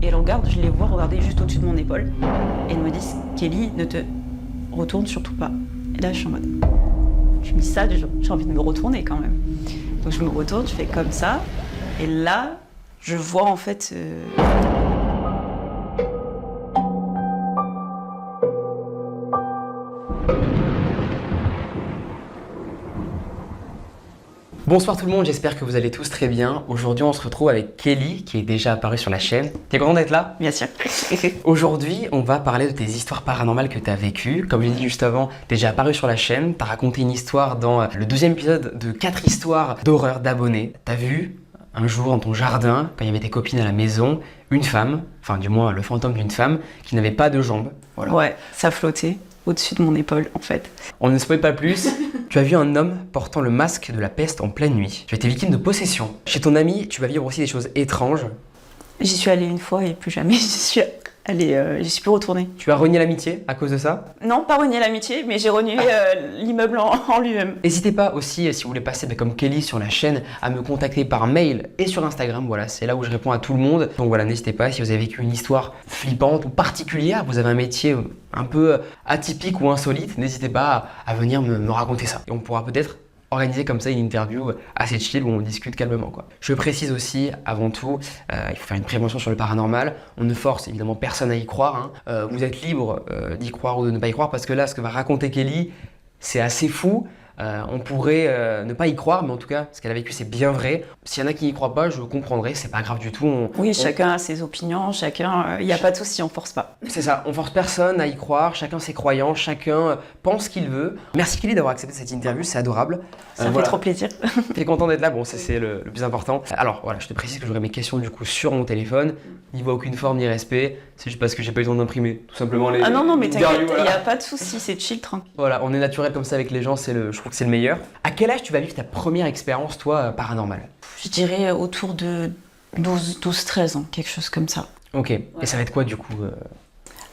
Et elle regarde, je les vois regarder juste au-dessus de mon épaule. Et elle me dit, Kelly, ne te retourne surtout pas. Et là, je suis en mode, je me dis ça, j'ai envie de me retourner quand même. Donc je me retourne, je fais comme ça. Et là, je vois en fait... Bonsoir tout le monde, j'espère que vous allez tous très bien. Aujourd'hui, on se retrouve avec Kelly, qui est déjà apparue sur la chaîne. T'es content d'être là? Bien sûr. Aujourd'hui, on va parler de tes histoires paranormales que tu as vécues. Comme j'ai dit juste avant, t'es déjà apparu sur la chaîne. T'as raconté une histoire dans le deuxième épisode de 4 histoires d'horreur d'abonnés. T'as vu un jour dans ton jardin, quand il y avait tes copines à la maison, une femme, enfin du moins le fantôme d'une femme, qui n'avait pas de jambes. Voilà. Ouais, ça flottait au-dessus de mon épaule en fait. On ne spoil pas plus. Tu as vu un homme portant le masque de la peste en pleine nuit. Tu as été victime de possession. Chez ton ami, tu vas vivre aussi des choses étranges. J'y suis allée une fois et plus jamais j'y suis plus retournée. Tu as renié l'amitié à cause de ça. Non, pas renié l'amitié, mais j'ai renié l'immeuble en lui-même. N'hésitez pas aussi, si vous voulez passer comme Kelly sur la chaîne, à me contacter par mail et sur Instagram. Voilà, c'est là où je réponds à tout le monde. Donc voilà, n'hésitez pas, si vous avez vécu une histoire flippante ou particulière, vous avez un métier un peu atypique ou insolite, n'hésitez pas à venir me raconter ça. Et on pourra peut-être organiser comme ça une interview assez chill où on discute calmement, quoi. Je précise aussi, avant tout, il faut faire une prévention sur le paranormal. On ne force évidemment personne à y croire, hein. Vous êtes libre d'y croire ou de ne pas y croire, parce que là, ce que va raconter Kelly, c'est assez fou. On pourrait ne pas y croire, mais en tout cas, ce qu'elle a vécu, c'est bien vrai. S'il y en a qui n'y croient pas, je comprendrai, c'est pas grave du tout. Chacun a ses opinions, il n'y a pas de souci, on force pas. C'est ça, on force personne à y croire, chacun ses croyances, chacun pense ce qu'il veut. Merci Kelly d'avoir accepté cette interview, c'est adorable. Ça fait trop plaisir. T'es content d'être là, bon, c'est le plus important. Alors voilà, je te précise que j'aurai mes questions du coup sur mon téléphone. N'y voit aucune forme ni respect, c'est juste parce que j'ai pas eu le temps d'imprimer tout simplement les. Ah non, mais t'inquiète, voilà. il n'y a pas de souci, c'est chill, tranquille. Voilà, on est naturel comme ça avec les gens, je trouve que c'est le meilleur. À quel âge tu vas vivre ta première expérience, toi, paranormale? Je dirais autour de 12-13 ans, quelque chose comme ça. Ok, ouais. Et ça va être quoi du coup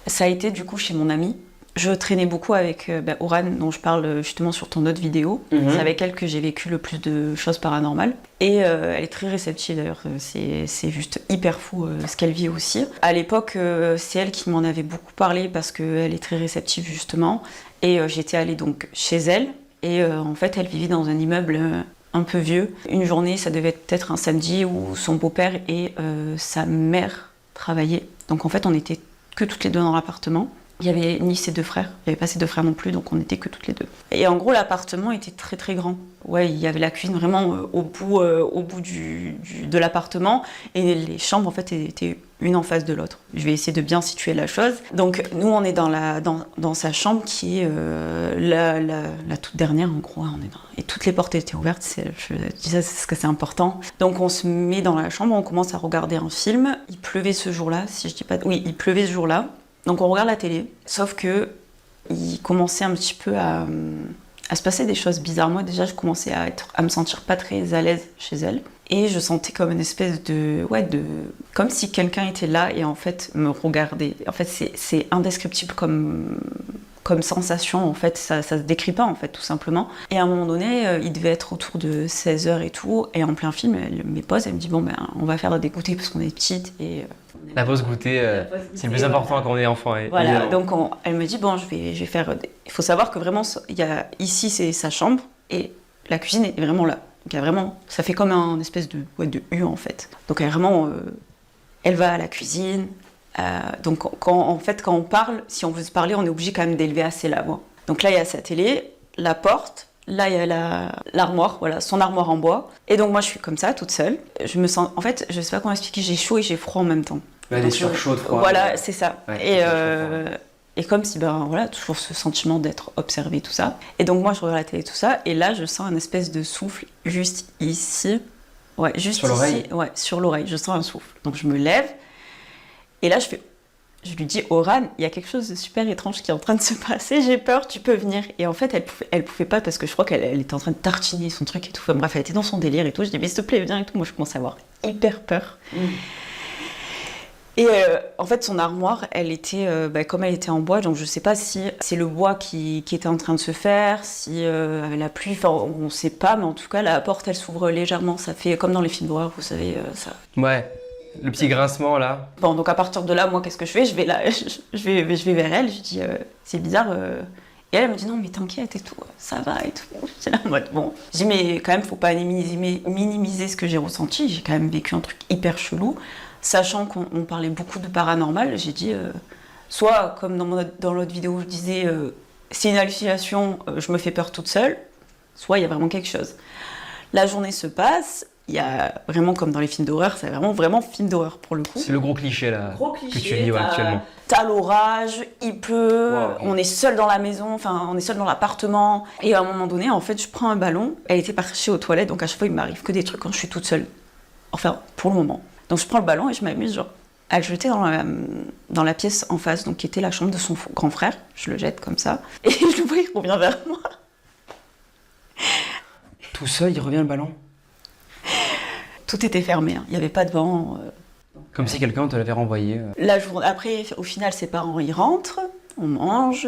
Ça a été du coup chez mon amie. Je traînais beaucoup avec Oran, dont je parle justement sur ton autre vidéo. C'est avec elle que j'ai vécu le plus de choses paranormales. Et elle est très réceptive d'ailleurs, c'est juste hyper fou ce qu'elle vit aussi. À l'époque, c'est elle qui m'en avait beaucoup parlé parce qu'elle est très réceptive justement. Et j'étais allée donc chez elle. Et en fait, elle vivait dans un immeuble un peu vieux. Une journée, ça devait être peut-être un samedi, où son beau-père et sa mère travaillaient. Donc en fait, on n'était que toutes les deux dans l'appartement. Il n'y avait ni ses deux frères, il n'y avait pas ses deux frères non plus, donc on n'était que toutes les deux. Et en gros, l'appartement était très très grand. Ouais, il y avait la cuisine vraiment au bout de l'appartement, et les chambres en fait étaient une en face de l'autre. Je vais essayer de bien situer la chose. Donc nous, on est dans sa chambre qui est la toute dernière en gros. Et toutes les portes étaient ouvertes, je disais parce que c'est important. Donc on se met dans la chambre, on commence à regarder un film. Il pleuvait ce jour-là, si je dis pas... Oui, il pleuvait ce jour-là. Donc on regarde la télé, sauf que il commençait un petit peu à se passer des choses bizarres. Moi déjà, je commençais à me sentir pas très à l'aise chez elle. Et je sentais comme une espèce comme si quelqu'un était là et en fait me regardait. En fait, c'est indescriptible comme sensation, en fait, ça se décrit pas, en fait, tout simplement. Et à un moment donné, il devait être autour de 16h et tout, et en plein film, elle me pose, elle me dit, bon, ben, on va faire des goûters parce qu'on est petites, et... La pause goûter, c'est le plus important quand on est enfant. Voilà, donc elle me dit, bon, je vais faire... Il faut savoir que vraiment, ici, c'est sa chambre, et la cuisine est vraiment là. Donc, il y a vraiment... Ça fait comme un espèce de U, en fait. Donc, elle va à la cuisine... donc quand on parle, si on veut se parler, on est obligé quand même d'élever assez la voix. Donc là, il y a sa télé, la porte, là, il y a l'armoire, voilà, son armoire en bois. Et donc moi, je suis comme ça, toute seule. Je me sens, en fait, je sais pas comment expliquer, j'ai chaud et j'ai froid en même temps. Elle est sur chaud, froid. Voilà, c'est ça. Ouais, et comme si, voilà, toujours ce sentiment d'être observé, tout ça. Et donc moi, je regarde la télé, tout ça, et là, je sens un espèce de souffle juste ici. Ouais, juste sur l'oreille. Ouais, sur l'oreille, je sens un souffle. Donc je me lève. Et là, je lui dis, Oran, il y a quelque chose de super étrange qui est en train de se passer, j'ai peur, tu peux venir. Et en fait, elle pouvait pas parce que je crois qu'elle était en train de tartiner son truc et tout. Enfin, bref, elle était dans son délire et tout. Je dis, mais s'il te plaît, viens et tout. Moi, je commence à avoir hyper peur. Et en fait, son armoire, elle était, comme elle était en bois, donc je sais pas si c'est le bois qui était en train de se faire, si avec la pluie, enfin, on sait pas, mais en tout cas, la porte, elle s'ouvre légèrement. Ça fait comme dans les films d'horreur, vous savez, ça. Ouais. Le petit grincement là. Bon, donc à partir de là, moi, qu'est-ce que je fais? Je vais là, je vais vers elle, je dis, c'est bizarre. Et elle me dit, non, mais t'inquiète et tout, ça va et tout. J'étais là en mode, bon. Je dis, mais quand même, faut pas minimiser ce que j'ai ressenti. J'ai quand même vécu un truc hyper chelou. Sachant qu'on parlait beaucoup de paranormal, j'ai dit, soit comme dans l'autre vidéo, je disais, c'est une hallucination, je me fais peur toute seule, soit il y a vraiment quelque chose. La journée se passe. Il y a vraiment, comme dans les films d'horreur, c'est vraiment film d'horreur pour le coup. C'est le gros cliché là que tu vis actuellement. T'as l'orage, il pleut, Wow. on est seul dans la maison, enfin on est seul dans l'appartement. Et à un moment donné, en fait, je prends un ballon. Elle était partie aux toilettes, donc à chaque fois, il m'arrive que des trucs quand je suis toute seule. Enfin, pour le moment. Donc je prends le ballon et je m'amuse genre à le jeter dans la pièce en face, donc qui était la chambre de son grand frère. Je le jette comme ça. Et je le vois, il revient vers moi. Tout seul, il revient le ballon. Tout était fermé, hein. Il n'y avait pas de vent. Comme si quelqu'un te l'avait renvoyé. La journée, après, au final, ses parents y rentrent, on mange,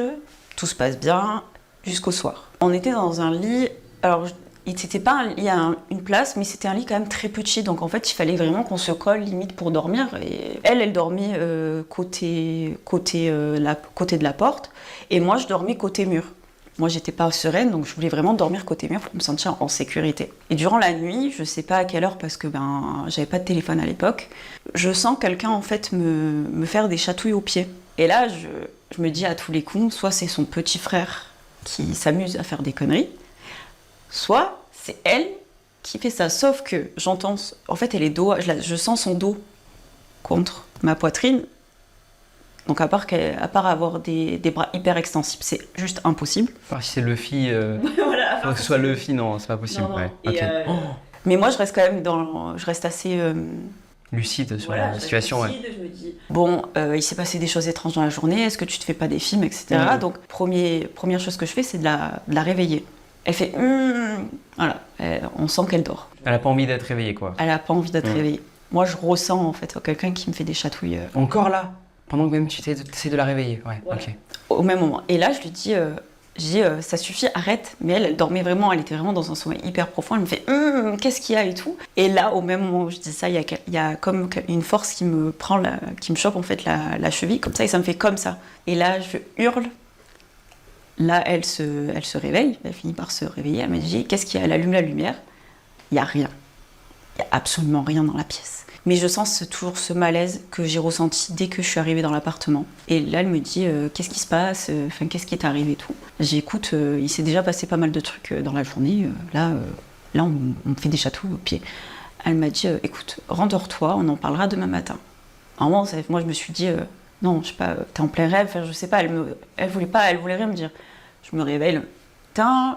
tout se passe bien, jusqu'au soir. On était dans un lit, alors c'était pas un lit à une place, mais c'était un lit quand même très petit, donc en fait, il fallait vraiment qu'on se colle limite pour dormir. Et elle dormait côté de la porte, et moi, je dormais côté mur. Moi, j'étais pas sereine, donc je voulais vraiment dormir côté mur pour me sentir en sécurité. Et durant la nuit, je sais pas à quelle heure, parce que j'avais pas de téléphone à l'époque, je sens quelqu'un en fait me faire des chatouilles aux pieds. Et là, je me dis à tous les coups, soit c'est son petit frère qui s'amuse à faire des conneries, soit c'est elle qui fait ça. Sauf que j'entends, en fait, elle est dos, je sens son dos contre ma poitrine. Donc à part avoir des bras hyper extensibles, c'est juste impossible. Enfin, si c'est Luffy, Voilà, faut que ce soit Luffy, non, c'est pas possible. Non, non. Ouais. Et, Ok. mais moi, je reste quand même je reste assez Lucide sur voilà, la situation, ouais. je me dis, bon, il s'est passé des choses étranges dans la journée, est-ce que tu te fais pas des films, etc. Donc première chose que je fais, c'est de la réveiller. Elle fait voilà, on sent qu'elle dort. Elle a pas envie d'être réveillée, quoi. Elle a pas envie d'être réveillée. Moi, je ressens en fait quelqu'un qui me fait des chatouilles. Encore là? Pendant que même tu essaies de la réveiller, ouais, Voilà. ok. Au même moment. Et là, je lui dis, ça suffit, arrête. Mais elle dormait vraiment, elle était vraiment dans un sommeil hyper profond. Elle me fait, qu'est-ce qu'il y a et tout. Et là, au même moment où je dis ça, il y a comme une force qui me prend, qui me chope en fait la cheville, comme ça, et ça me fait comme ça. Et là, je hurle. Là, elle se réveille, elle finit par se réveiller. Elle me dit, qu'est-ce qu'il y a? Elle allume la lumière. Il n'y a rien. Il n'y a absolument rien dans la pièce. Mais je sens toujours ce malaise que j'ai ressenti dès que je suis arrivée dans l'appartement. Et là, elle me dit, qu'est-ce qui se passe? Qu'est-ce qui est arrivé et tout. J'écoute, il s'est déjà passé pas mal de trucs dans la journée. Là, on me fait des chatouilles aux pieds. Elle m'a dit, écoute, rendors-toi, on en parlera demain matin. Alors moi, je me suis dit, non, je sais pas, t'es en plein rêve, je sais pas, elle voulait rien me dire. Je me réveille.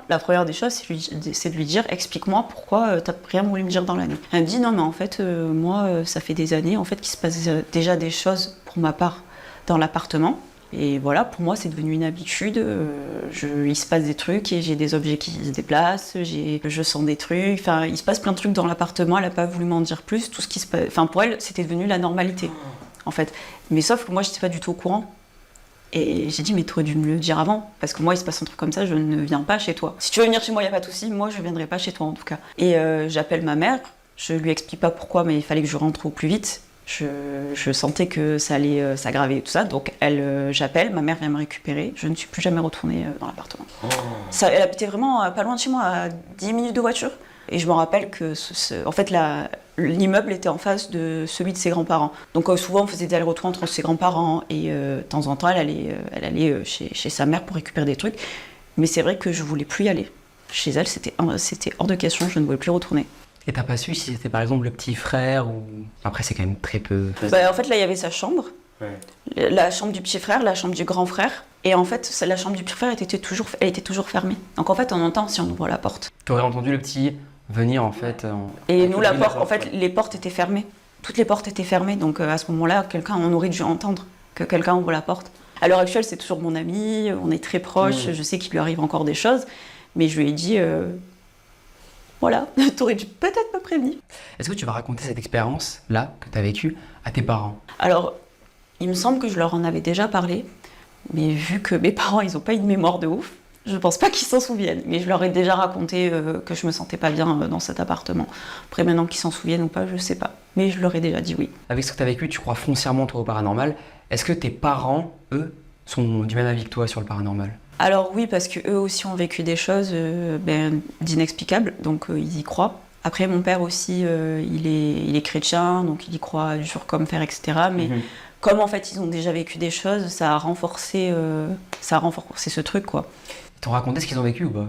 La première des choses, c'est de lui dire, explique-moi pourquoi t'as rien voulu me dire dans la nuit. Elle me dit, non mais en fait, moi, ça fait des années en fait, qu'il se passe déjà des choses pour ma part dans l'appartement. Et voilà, pour moi, c'est devenu une habitude. Il se passe des trucs et j'ai des objets qui se déplacent, je sens des trucs. Enfin, il se passe plein de trucs dans l'appartement, elle n'a pas voulu m'en dire plus. Tout ce qui se passe, enfin, pour elle, c'était devenu la normalité, en fait. Mais sauf que moi, je n'étais pas du tout au courant. Et j'ai dit, mais t'aurais dû me le dire avant, parce que moi, il se passe un truc comme ça, je ne viens pas chez toi. Si tu veux venir chez moi, il n'y a pas de souci, moi, je ne viendrai pas chez toi, en tout cas. Et j'appelle ma mère, je lui explique pas pourquoi, mais il fallait que je rentre au plus vite. Je sentais que ça allait s'aggraver et tout ça, donc j'appelle, ma mère vient me récupérer, je ne suis plus jamais retournée dans l'appartement. Elle habitait vraiment pas loin de chez moi, à 10 minutes de voiture. Et je me rappelle que en fait, l'immeuble était en face de celui de ses grands-parents. Donc souvent, on faisait des allers-retours entre ses grands-parents et de temps en temps, elle allait chez sa mère pour récupérer des trucs. Mais c'est vrai que je voulais plus y aller. Chez elle, c'était hors de question, je ne voulais plus retourner. Et t'as pas su si c'était par exemple le petit frère ou... Après, c'est quand même très peu... En fait, là, il y avait sa chambre. Ouais. La chambre du petit frère, la chambre du grand frère. Et en fait, la chambre du petit frère était toujours fermée. Donc en fait, on entend si on ouvre la porte. T'aurais entendu le petit venir en fait... Et nous, la porte, en fait, les portes étaient fermées. Toutes les portes étaient fermées. Donc à ce moment-là, on aurait dû entendre que quelqu'un ouvre la porte. À l'heure actuelle, c'est toujours mon ami, on est très proches, je sais qu'il lui arrive encore des choses. Mais je lui ai dit... Voilà, t'aurais dû peut-être me prévenir. Est-ce que tu vas raconter cette expérience-là que t'as vécue à tes parents? Alors, il me semble que je leur en avais déjà parlé, mais vu que mes parents, ils n'ont pas une mémoire de ouf, Je pense pas qu'ils s'en souviennent, mais je leur ai déjà raconté que je me sentais pas bien dans cet appartement. Après, maintenant qu'ils s'en souviennent ou pas, je sais pas. Mais je leur ai déjà dit oui. Avec ce que tu as vécu, tu crois foncièrement toi au paranormal. Est-ce que tes parents, eux, sont du même avis que toi sur le paranormal? Alors oui, parce qu'eux aussi ont vécu des choses d'inexplicables, donc ils y croient. Après, mon père aussi, il est chrétien, donc il y croit dur comme fer, etc. Mais comme en fait ils ont déjà vécu des choses, ça a renforcé ce truc, quoi. Ils t'ont raconté ce qu'ils ont vécu ou pas?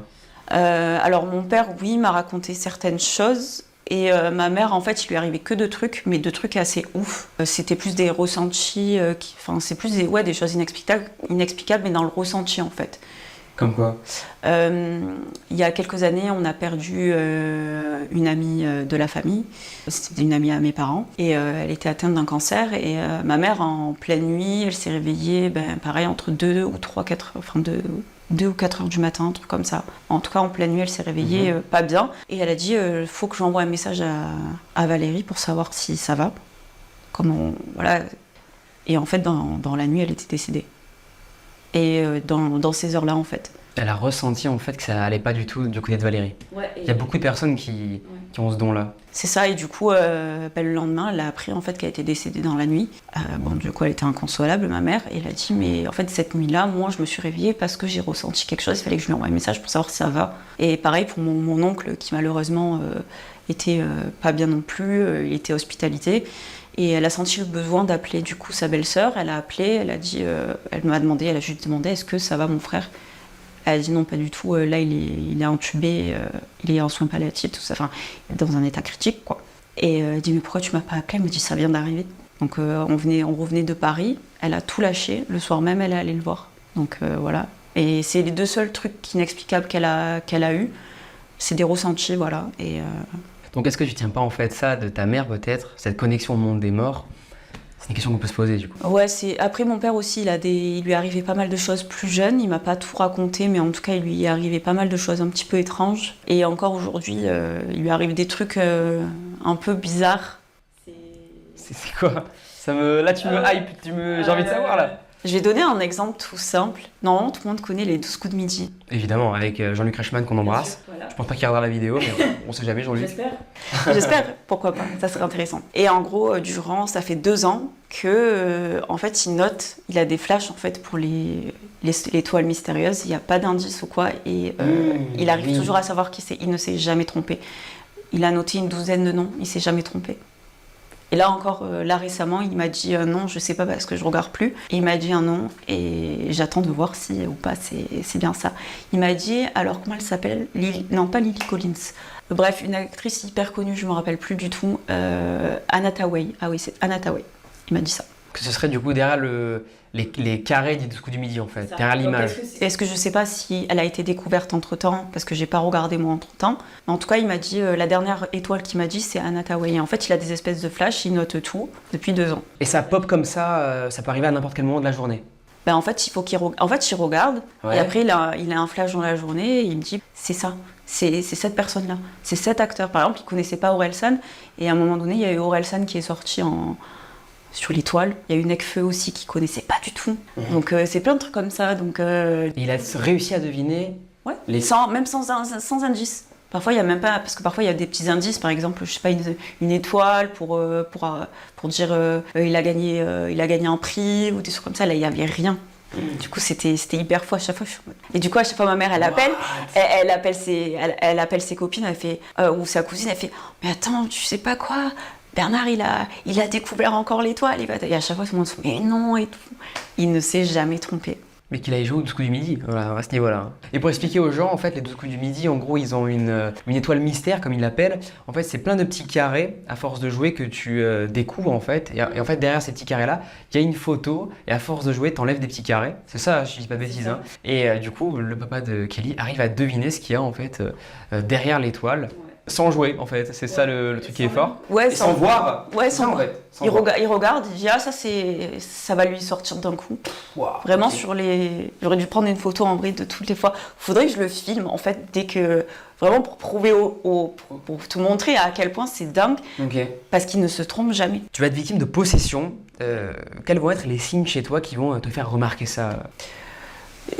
Alors mon père, oui, m'a raconté certaines choses. Et ma mère, en fait, il lui arrivait que 2 trucs, mais 2 trucs assez ouf. C'était plus des ressentis, c'est plus des choses inexplicables, mais dans le ressenti, en fait. Comme quoi? Il y a quelques années, on a perdu une amie de la famille. C'était une amie à mes parents. Et elle était atteinte d'un cancer. Et ma mère, en pleine nuit, elle s'est réveillée, pareil, entre 2 ou 3, 4, enfin 2 ou 4 heures du matin, un truc comme ça. En tout cas, en pleine nuit, elle s'est réveillée pas bien. Et elle a dit, faut que j'envoie un message à Valérie pour savoir si ça va. Voilà. Et en fait, dans la nuit, elle était décédée. Et dans ces heures-là, en fait. Elle a ressenti en fait que ça allait pas du tout du côté de Valérie. Ouais, il y a beaucoup de personnes qui ont ce don-là. C'est ça, et du coup, le lendemain, elle a appris en fait qu'elle était décédée dans la nuit. Du coup, elle était inconsolable, ma mère, et elle a dit, mais en fait, cette nuit-là, moi, je me suis réveillée parce que j'ai ressenti quelque chose, il fallait que je lui envoie un message pour savoir si ça va. Et pareil pour mon oncle, qui malheureusement était pas bien non plus, il était hospitalisé. Et elle a senti le besoin d'appeler du coup sa belle-sœur. Elle a appelé, elle a dit, elle m'a demandé, elle a juste demandé, est-ce que ça va mon frère? Elle a dit non, pas du tout. Là, il est intubé, il est en soins palliatifs, tout ça. Enfin, il est dans un état critique, quoi. Et elle dit mais pourquoi tu m'as pas appelé? Elle me dit ça vient d'arriver. Donc on revenait de Paris. Elle a tout lâché. Le soir même, elle est allée le voir. Donc voilà. Et c'est les 2 seuls trucs inexplicables qu'elle a eu. C'est des ressentis, voilà. Et donc est-ce que tu tiens pas en fait ça de ta mère peut-être, cette connexion au monde des morts? C'est une question qu'on peut se poser du coup. Ouais, après mon père aussi, il lui arrivait pas mal de choses plus jeune. Il m'a pas tout raconté, mais en tout cas il lui arrivait pas mal de choses un petit peu étranges. Et encore aujourd'hui, il lui arrive des trucs un peu bizarres. C'est quoi? Là tu me hype, j'ai envie de savoir là. Je vais donner un exemple tout simple. Normalement, tout le monde connaît les 12 coups de midi. Évidemment, avec Jean-Luc Reichmann qu'on embrasse. Voilà. Je pense pas qu'il regardera la vidéo, mais on sait jamais, Jean-Luc. J'espère, pourquoi pas, ça serait intéressant. Et en gros, ça fait 2 ans que, en fait, il a des flashs en fait pour les toiles mystérieuses. Il n'y a pas d'indice ou quoi, et il arrive toujours à savoir qui c'est. Il ne s'est jamais trompé. Il a noté une 12aine de noms, il s'est jamais trompé. Et là encore, récemment, il m'a dit non, je sais pas parce que je regarde plus. Et il m'a dit un nom et j'attends de voir si ou pas c'est bien ça. Il m'a dit, alors comment elle s'appelle? Non, pas Lily Collins. Bref, une actrice hyper connue, je me rappelle plus du tout. Anna Thaoué. Ah oui, c'est Anna Thaoué. Il m'a dit ça. Que ce serait du coup derrière les carrés des 12 coups du midi en fait, derrière l'image. Est-ce que je sais pas si elle a été découverte entre-temps, parce que j'ai pas regardé moi entre-temps. Mais en tout cas, il m'a dit, la dernière étoile qu'il m'a dit, c'est Anna Thaoué. En fait, il a des espèces de flashs, il note tout depuis 2 ans. Et ça pop comme ça peut arriver à n'importe quel moment de la journée? En fait, il regarde, ouais. Et après, il a un flash dans la journée, et il me dit, c'est ça. C'est cette personne-là, c'est cet acteur. Par exemple, il connaissait pas Orelsan, et à un moment donné, il y a eu Orelsan qui est sorti sur l'étoile. Il y a eu Nekfeu aussi qui connaissait pas du tout. Donc c'est plein de trucs comme ça. Donc, il a réussi à deviner même sans indice. Parfois il y a même pas, parce que parfois il y a des petits indices, par exemple, je sais pas, une étoile pour dire il a gagné un prix ou des trucs comme ça. Là il y avait rien. Du coup c'était hyper fou à chaque fois. Et du coup à chaque fois ma mère elle appelle ses copines, elle fait ou sa cousine, elle fait mais attends, tu sais pas quoi, Bernard il a découvert encore l'étoile. Et à chaque fois tout le monde se dit mais non et tout. Il ne s'est jamais trompé. Mais qu'il aille jouer aux 12 coups du midi, voilà, à ce niveau-là. Et pour expliquer aux gens, en fait, les 12 coups du midi, en gros, ils ont une étoile mystère, comme ils l'appellent. En fait, c'est plein de petits carrés, à force de jouer, que tu découvres, en fait. Et en fait, derrière ces petits carrés-là, il y a une photo, et à force de jouer, t'enlèves des petits carrés. C'est ça, je dis pas de bêtises. Hein. Et du coup, le papa de Kelly arrive à deviner ce qu'il y a, en fait, derrière l'étoile. Sans jouer en fait, c'est ça le truc qui est fort. Ouais, et sans voir. Ouais, sans voir. Il regarde, il dit ah ça va lui sortir d'un coup. Wow, vraiment okay. J'aurais dû prendre une photo en vrai de toutes les fois. Faudrait que je le filme en fait dès que vraiment pour prouver pour te montrer à quel point c'est dingue. Okay. Parce qu'il ne se trompe jamais. Tu vas être victime de possession. Quels vont être les signes chez toi qui vont te faire remarquer ça?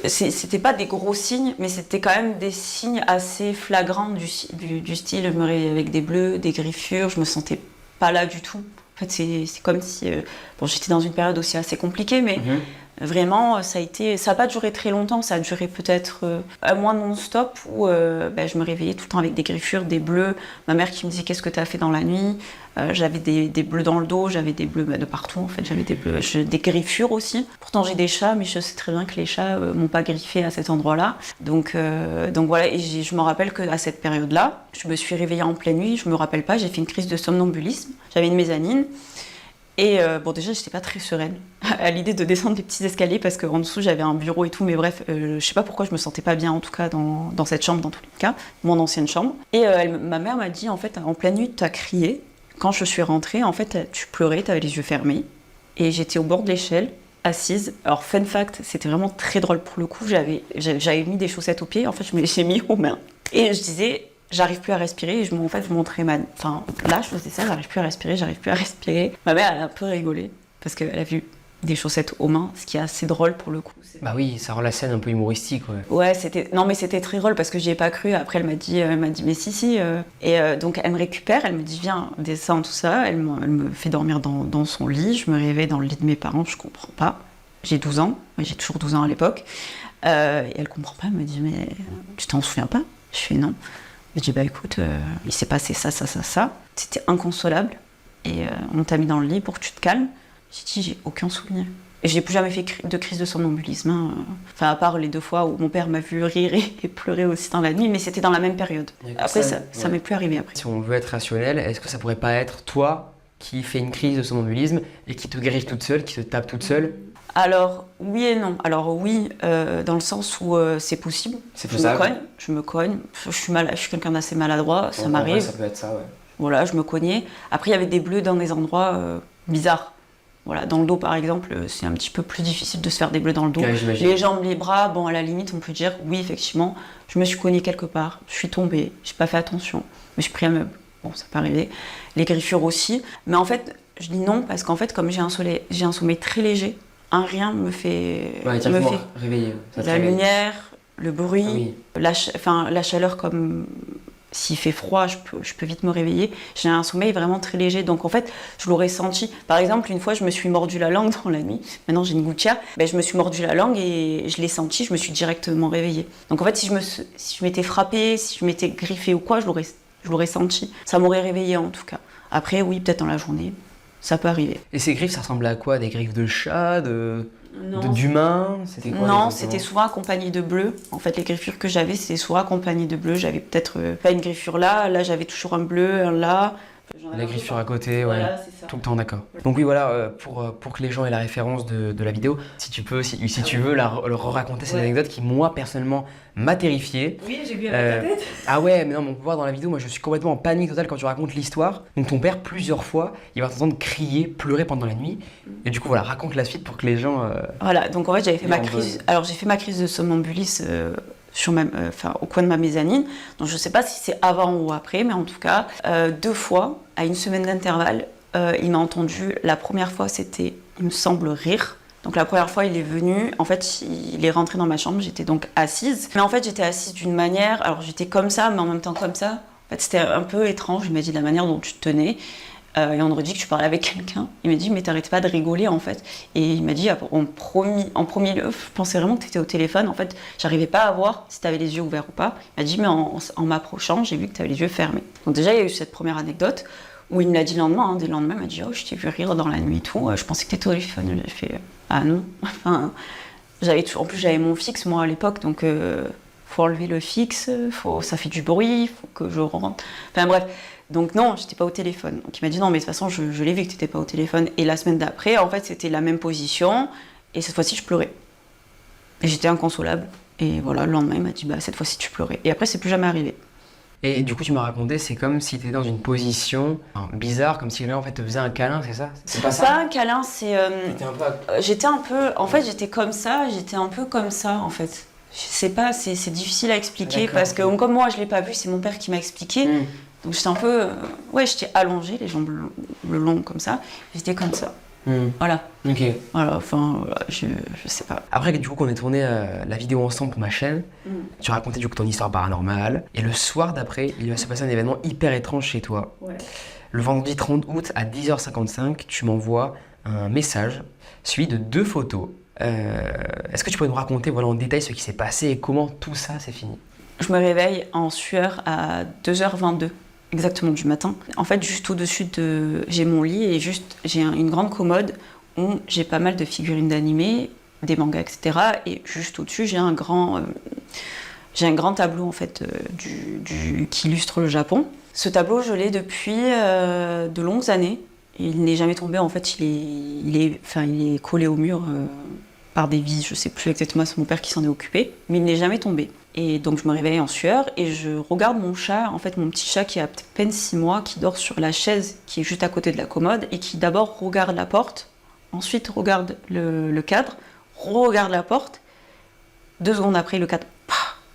C'était pas des gros signes, mais c'était quand même des signes assez flagrants du style, je me réveillais avec des bleus, des griffures, je me sentais pas là du tout. En fait, c'est comme si... bon, j'étais dans une période aussi assez compliquée, mais vraiment, ça a pas duré très longtemps, ça a duré peut-être un mois non-stop où je me réveillais tout le temps avec des griffures, des bleus. Ma mère qui me disait qu'est-ce que tu as fait dans la nuit. J'avais des bleus dans le dos, j'avais des bleus de partout en fait, j'avais des bleus, des griffures aussi. Pourtant j'ai des chats, mais je sais très bien que les chats m'ont pas griffé à cet endroit-là. Donc voilà, et je me rappelle qu'à cette période-là, je me suis réveillée en pleine nuit, je me rappelle pas, j'ai fait une crise de somnambulisme, j'avais une mezzanine. Et bon, déjà, j'étais pas très sereine à l'idée de descendre les petits escaliers parce qu'en dessous, j'avais un bureau et tout. Mais bref, je sais pas pourquoi je me sentais pas bien, en tout cas, dans cette chambre, dans tous les cas, mon ancienne chambre. Et ma mère m'a dit, en fait, en pleine nuit, tu as crié. Quand je suis rentrée, en fait, tu pleurais, tu avais les yeux fermés. Et j'étais au bord de l'échelle, assise. Alors, fun fact, c'était vraiment très drôle pour le coup. J'avais mis des chaussettes aux pieds. En fait, j'ai mis aux mains. Et je disais... J'arrive plus à respirer et je montrais Enfin, là, je faisais ça, j'arrive plus à respirer. Ma mère, elle a un peu rigolé parce qu'elle a vu des chaussettes aux mains, ce qui est assez drôle pour le coup. Bah oui, ça rend la scène un peu humoristique, ouais. Ouais, c'était très drôle parce que j'y ai pas cru. Après, elle m'a dit, mais si. Donc, elle me récupère, elle me dit, viens, descends, tout ça. Elle me fait dormir dans son lit. Je me réveille dans le lit de mes parents, je comprends pas. J'ai 12 ans, j'ai toujours 12 ans à l'époque. Et elle comprend pas, elle me dit, mais tu t'en souviens pas? Je fais non. Je dis, écoute, il s'est passé ça. C'était inconsolable. Et on t'a mis dans le lit pour que tu te calmes. J'ai dit, j'ai aucun souvenir. Et j'ai plus jamais fait de crise de somnambulisme. Hein. Enfin, à part les 2 fois où mon père m'a vu rire et pleurer aussi dans la nuit, mais c'était dans la même période. Après, ça m'est plus arrivé après. Si on veut être rationnel, est-ce que ça pourrait pas être toi qui fais une crise de somnambulisme et qui te griffe toute seule, qui te tape toute seule? Alors, oui et non. Alors, oui, dans le sens où c'est possible. C'est faisable. Je me cogne. Je suis quelqu'un d'assez maladroit, ça m'arrive. Ouais, ça peut être ça, ouais. Voilà, je me cognais. Après, il y avait des bleus dans des endroits bizarres. Voilà, dans le dos, par exemple, c'est un petit peu plus difficile de se faire des bleus dans le dos. Ouais, les jambes, les bras, bon, à la limite, on peut dire, oui, effectivement, je me suis cognée quelque part. Je suis tombée, j'ai pas fait attention. Mais j'ai pris un meuble. Bon, ça peut arriver. Les griffures aussi. Mais en fait, je dis non parce qu'en fait, comme j'ai un sommeil très léger, un rien me fait réveiller. La lumière, le bruit, la chaleur, comme s'il fait froid, je peux vite me réveiller. J'ai un sommeil vraiment très léger, donc en fait, je l'aurais senti. Par exemple, une fois, je me suis mordu la langue dans la nuit. Maintenant, j'ai une gouttière. Je me suis mordu la langue et je l'ai senti, je me suis directement réveillée. Donc en fait, si je m'étais frappée, si je m'étais griffée ou quoi, je l'aurais senti. Ça m'aurait réveillée en tout cas. Après, oui, peut-être dans la journée. Ça peut arriver. Et ces griffes, ça ressemblait à quoi? Des griffes de chat, d'humain? C'était quoi? Non, c'était souvent accompagné de bleu. En fait, les griffures que j'avais, c'était souvent accompagné de bleu. J'avais peut-être pas une griffure là, j'avais toujours un bleu, un là. La griffure à côté, ouais. Voilà, c'est ça. Tout le temps, d'accord. Donc oui, voilà, pour que les gens aient la référence de la vidéo, si tu veux leur raconter cette anecdote qui, moi, personnellement, m'a terrifié. Oui, j'ai vu avec ta tête. Ah ouais, mais non, on peut voir dans la vidéo, moi, je suis complètement en panique totale quand tu racontes l'histoire. Donc ton père, plusieurs fois, il va t'entendre crier, pleurer pendant la nuit. Et du coup, voilà, raconte la suite pour que les gens... Voilà, donc en fait, j'avais fait ma crise... Alors, j'ai fait ma crise de somnambulisme au coin de ma mezzanine. Donc je ne sais pas si c'est avant ou après, mais en tout cas, 2 fois, à 1 semaine d'intervalle, il m'a entendu. La première fois, c'était, il me semble, rire. Donc la première fois, il est venu, en fait, il est rentré dans ma chambre, j'étais donc assise. Mais en fait, j'étais assise d'une manière, alors j'étais comme ça, mais en même temps comme ça. En fait, c'était un peu étrange, il m'a dit de la manière dont tu te tenais. Et on aurait dit que tu parlais avec quelqu'un. Il m'a dit, mais t'arrêtes pas de rigoler, en fait. Et il m'a dit, en premier lieu, je pensais vraiment que t'étais au téléphone. En fait, j'arrivais pas à voir si t'avais les yeux ouverts ou pas. Il m'a dit, mais en m'approchant, j'ai vu que t'avais les yeux fermés. Donc déjà, il y a eu cette première anecdote où il me l'a dit le lendemain. Dès le lendemain, il m'a dit, oh, je t'ai vu rire dans la nuit et tout. Je pensais que t'étais au téléphone. J'ai fait, ah non. Enfin, en plus, j'avais mon fixe, moi, à l'époque. Donc, faut enlever le fixe, ça fait du bruit, faut que je rentre. Enfin, bref. Donc non, j'étais pas au téléphone. Donc il m'a dit non, mais de toute façon, je l'ai vu que t'étais pas au téléphone. Et la semaine d'après, en fait, c'était la même position. Et cette fois-ci, je pleurais. Et j'étais inconsolable. Et voilà, le lendemain, il m'a dit, cette fois-ci, tu pleurais. Et après, c'est plus jamais arrivé. Et du coup, tu m'as raconté, c'est comme si tu étais dans une position bizarre, comme si quelqu'un en fait te faisait un câlin, c'est ça? C'est pas ça? Pas un câlin, c'est... J'étais un peu... En fait, j'étais comme ça, en fait. Je sais pas, c'est difficile à expliquer parce que comme moi, je l'ai pas vu, c'est mon père qui m'a expliqué. Donc j'étais un peu... j'étais allongée, les jambes le long comme ça. J'étais comme ça. Voilà. Ok. Voilà, enfin, voilà, je sais pas. Après, du coup, qu'on ait tourné la vidéo ensemble pour ma chaîne, tu racontais du coup ton histoire paranormale. Et le soir d'après, il va se passer un événement hyper étrange chez toi. Ouais. Le vendredi 30 août à 10h55, tu m'envoies un message suivi de 2 photos. Est-ce que tu pourrais nous raconter voilà, en détail ce qui s'est passé et comment tout ça s'est fini? Je me réveille en sueur à 2h22, exactement du matin. En fait, juste au-dessus j'ai mon lit et j'ai une grande commode où j'ai pas mal de figurines d'animés, des mangas, etc. Et juste au-dessus, j'ai un grand tableau en fait qui illustre le Japon. Ce tableau, je l'ai depuis de longues années. Il n'est jamais tombé. En fait, il est collé au mur par des vis. Je sais plus exactement, c'est mon père qui s'en est occupé, mais il n'est jamais tombé. Et donc je me réveille en sueur et je regarde mon chat, en fait mon petit chat qui a à peine 6 mois, qui dort sur la chaise qui est juste à côté de la commode et qui d'abord regarde la porte, ensuite regarde le cadre, regarde la porte. 2 secondes après, le cadre,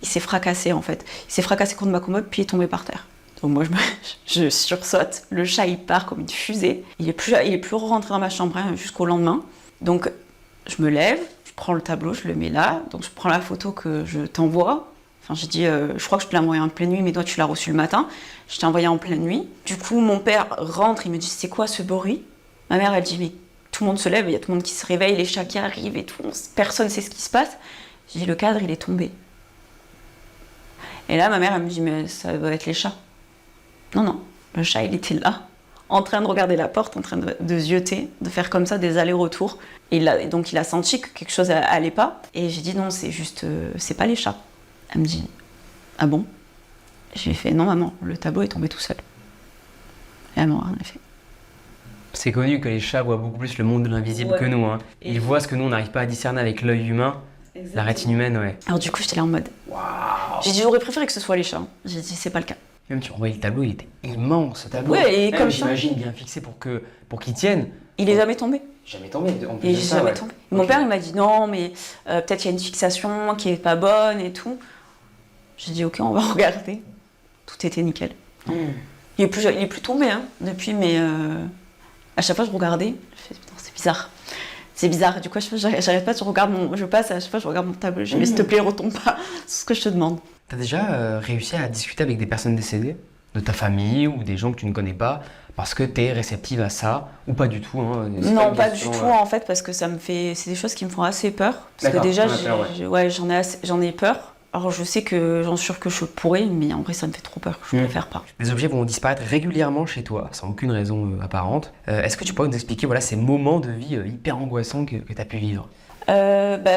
il s'est fracassé en fait. Il s'est fracassé contre ma commode puis il est tombé par terre. Donc moi je sursaute, le chat il part comme une fusée. Il est plus rentré dans ma chambre jusqu'au lendemain. Donc je me lève, je prends le tableau, je le mets là, donc je prends la photo que je t'envoie. Enfin, j'ai dit, je crois que je te l'ai envoyé en pleine nuit, mais toi tu l'as reçu le matin. Je t'ai envoyé en pleine nuit. Du coup, mon père rentre, il me dit, c'est quoi ce bruit? Ma mère, elle dit, mais tout le monde se lève, il y a tout le monde qui se réveille, les chats qui arrivent et tout, personne ne sait ce qui se passe. J'ai dit, le cadre, il est tombé. Et là, ma mère, elle me dit, mais ça doit être les chats. Non, le chat, il était là, en train de regarder la porte, en train de zioter, de faire comme ça des allers-retours. Et donc il a senti que quelque chose allait pas. Et j'ai dit non, c'est juste, c'est pas les chats. Elle me dit, ah bon? J'ai fait non maman, le tableau est tombé tout seul. Et elle m'a rien fait. C'est connu que les chats voient beaucoup plus le monde de l'invisible que nous. Hein. Ils voient ce que nous, on n'arrive pas à discerner avec l'œil humain. Exactement. La rétine humaine, ouais. Alors du coup, j'étais là en mode, waouh. J'ai dit, j'aurais préféré que ce soit les chats. J'ai dit, c'est pas le cas. Même tu renvoyais le tableau, il était immense ce tableau. Ouais, et comme j'imagine bien fixé pour qu'il tienne. Il est jamais tombé. Jamais tombé. Il est jamais tombé. Mon père il m'a dit non, mais peut-être il y a une fixation qui est pas bonne et tout. J'ai dit ok, on va regarder. Tout était nickel. Il est plus tombé hein, depuis, mais à chaque fois je regardais, je fais putain c'est bizarre. C'est bizarre. Du coup j'arrête pas, je passe à chaque fois je regarde mon tableau. Je dis mais s'il te plaît retombe pas. C'est ce que je te demande. T'as déjà réussi à discuter avec des personnes décédées, de ta famille ou des gens que tu ne connais pas, parce que t'es réceptive à ça, ou pas du tout hein, Non, pas du tout en fait, parce que c'est des choses qui me font assez peur. Parce que déjà, j'en ai peur. Alors je sais que j'en suis sûre que je pourrais, mais en vrai ça me fait trop peur, je préfère pas. Des objets vont disparaître régulièrement chez toi, sans aucune raison apparente. Est-ce que tu pourrais nous expliquer ces moments de vie hyper angoissants que tu as pu vivre?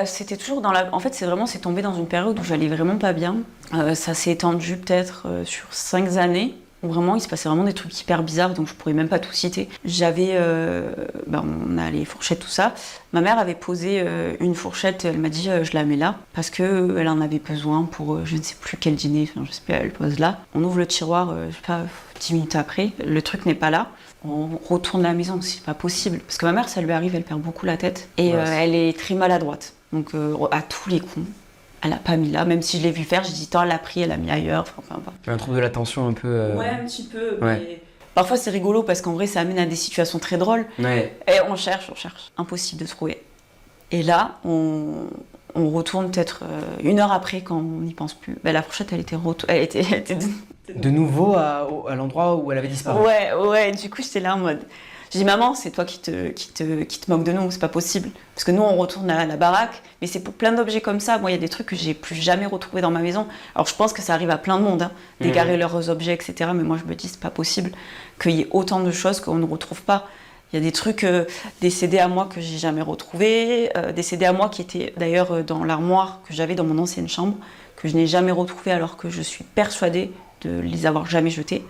C'était toujours en fait c'est tombé dans une période où j'allais vraiment pas bien. Ça s'est étendu peut-être sur 5 années où vraiment il se passait vraiment des trucs hyper bizarres, donc je pourrais même pas tout citer. J'avais on a les fourchettes, tout ça. Ma mère avait posé une fourchette, elle m'a dit je la mets là parce que elle en avait besoin pour je ne sais plus quel dîner, enfin, je sais pas, elle pose là. On ouvre le tiroir, je sais pas, 10 minutes après, le truc n'est pas là. On retourne la maison, c'est pas possible. Parce que ma mère, ça lui arrive, elle perd beaucoup la tête. Et elle est très maladroite. Donc à tous les coups, elle a pas mis là. Même si je l'ai vu faire, j'ai dit, tant elle l'a pris, elle a mis ailleurs. Enfin. Un trouble de l'attention un peu... Ouais, un petit peu. Ouais. Mais... Parfois c'est rigolo parce qu'en vrai, ça amène à des situations très drôles. Ouais. Et on cherche. Impossible de trouver. Et là, on retourne peut-être 1 heure après quand on n'y pense plus. La fourchette, elle était de nouveau à l'endroit où elle avait disparu. Ouais, du coup j'étais là en mode. Je dis maman, c'est toi qui te moques de nous, c'est pas possible. Parce que nous on retourne à la baraque, mais c'est pour plein d'objets comme ça. Moi il y a des trucs que j'ai plus jamais retrouvés dans ma maison. Alors je pense que ça arrive à plein de monde, hein, d'égarer leurs objets, etc. Mais moi je me dis c'est pas possible qu'il y ait autant de choses qu'on ne retrouve pas. Il y a des trucs, des CD à moi que j'ai jamais retrouvés, des CD à moi qui étaient d'ailleurs dans l'armoire que j'avais dans mon ancienne chambre, que je n'ai jamais retrouvés alors que je suis persuadée de les avoir jamais jetés.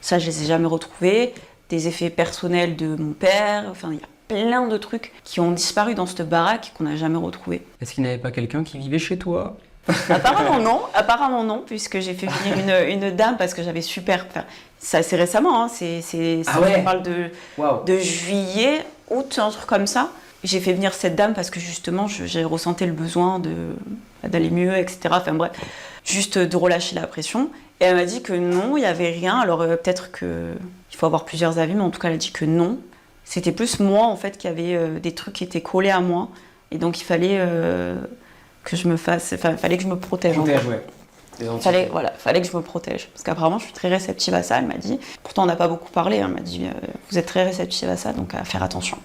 Ça, je les ai jamais retrouvés. Des effets personnels de mon père. Enfin, il y a plein de trucs qui ont disparu dans cette baraque et qu'on n'a jamais retrouvés. Est-ce qu'il n'y avait pas quelqu'un qui vivait chez toi? Apparemment non, puisque j'ai fait venir une dame parce que j'avais super... Enfin, c'est assez récemment, hein, on parle de juillet, août, un truc comme ça. J'ai fait venir cette dame parce que justement, j'ai ressenti le besoin d'aller mieux, etc. Enfin bref, juste de relâcher la pression. Et elle m'a dit que non, il n'y avait rien. Alors peut-être qu'il faut avoir plusieurs avis, mais en tout cas, elle a dit que non, C'était plus moi, en fait, qui avait des trucs qui étaient collés à moi. Et donc, il fallait que je me fasse... Enfin, il fallait que je me protège. Ouais. Fallait que je me protège. Parce qu'apparemment, je suis très réceptive à ça, elle m'a dit. Pourtant, on n'a pas beaucoup parlé. Elle m'a dit, vous êtes très réceptive à ça, donc à faire attention.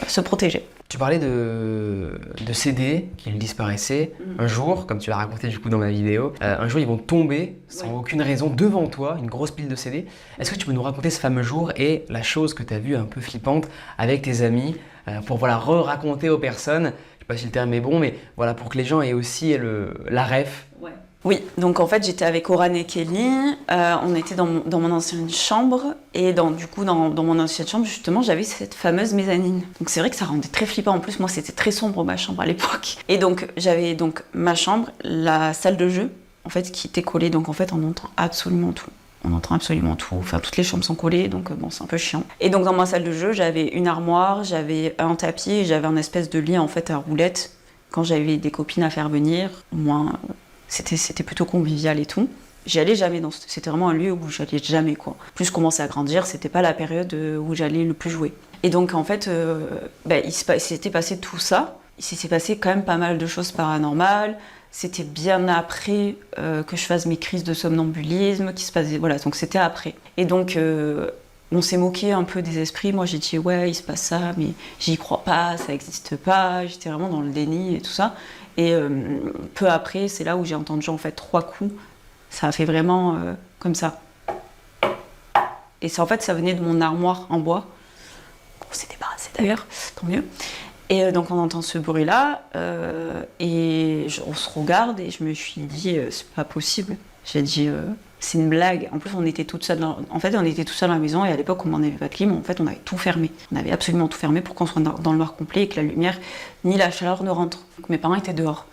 Se protéger. Tu parlais de CD qui disparaissaient. Un jour, comme tu l'as raconté du coup dans ma vidéo, un jour ils vont tomber sans aucune raison devant toi, une grosse pile de CD. Est-ce que tu peux nous raconter ce fameux jour et la chose que tu as vue un peu flippante avec tes amis pour voilà re-raconter aux personnes, je sais pas si le terme est bon, mais voilà pour que les gens aient aussi la ref. Ouais. Oui, donc en fait j'étais avec Oran et Kelly, on était dans mon ancienne chambre et dans mon ancienne chambre justement j'avais cette fameuse mezzanine. Donc c'est vrai que ça rendait très flippant, en plus moi c'était très sombre ma chambre à l'époque. Et donc j'avais donc ma chambre, la salle de jeu en fait qui était collée, donc en fait on entend absolument tout. On entend absolument tout, enfin toutes les chambres sont collées donc bon c'est un peu chiant. Et donc dans ma salle de jeu j'avais une armoire, j'avais un tapis et j'avais un espèce de lit en fait à roulettes. Quand j'avais des copines à faire venir, au moins... C'était plutôt convivial et tout. J'y allais jamais, c'était vraiment un lieu où j'allais jamais, quoi. Plus je commençais à grandir, c'était pas la période où j'allais le plus jouer. Et donc en fait, il s'était passé tout ça. Il s'était passé quand même pas mal de choses paranormales. C'était bien après que je fasse mes crises de somnambulisme qui se passaient. Voilà, donc c'était après. Et donc on s'est moqué un peu des esprits. Moi j'ai dit ouais, il se passe ça, mais j'y crois pas, ça existe pas. J'étais vraiment dans le déni et tout ça. Et peu après, c'est là où j'ai entendu en fait 3 coups. Ça a fait vraiment comme ça. Et ça, en fait, ça venait de mon armoire en bois. On s'est débarrassé d'ailleurs, tant mieux. Et donc on entend ce bruit-là, et on se regarde et je me suis dit, c'est pas possible. J'ai dit, c'est une blague. En plus, on était toutes seules on était tout seuls à la maison et à l'époque, on n'en avait pas de clim. En fait, on avait tout fermé. On avait absolument tout fermé pour qu'on soit dans le noir complet et que la lumière ni la chaleur ne rentre. Donc mes parents étaient dehors.